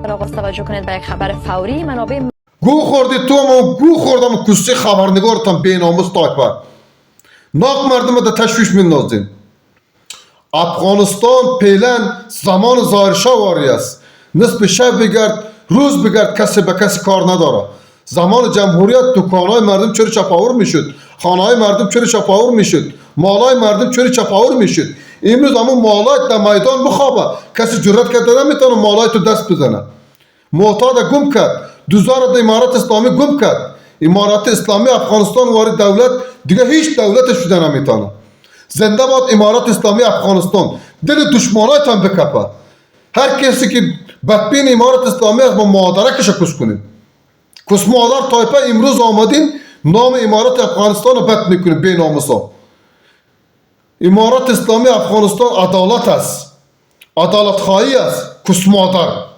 آغاز توجه کنید به یک خبر فوری. منابع گو خوردی تو ما گو خوردم کسی خبرنگارتان بیناموز تایپه ناق مردم ده تشویش میندازین. افغانستان پیلن زمان ظاهرشاه واری است. نصف شب بگرد روز بگرد کسی به کسی کار نداره. زمان جمهوریت دکانهای مردم چرا چپاور میشد، خانه‌های مردم چرا چپاور میشد، مالهای مردم چرا چپاور میشد. امروز همون مالای در میدان بخوابه کسی جرأت کرده نمیتونه مالای تو دست بزنه. معتاد گم کرد، دوزار امارات اسلامی گم کرد. امارات اسلامی افغانستان وارد دولت دیگه هیچ دولت شده نمیتونه. زنده باد امارات اسلامی افغانستان. دل دشمنایتان بکپه. هر کسی که بدبین امارات اسلامی است با مادرکش کش کنید. کس مادر تایپه امروز آمدین نام امارات افغانستان رو بد میکنید بی ناموسا. امارات اسلامی افغانستان عدالت است، عدالت خواهی است. کس مادر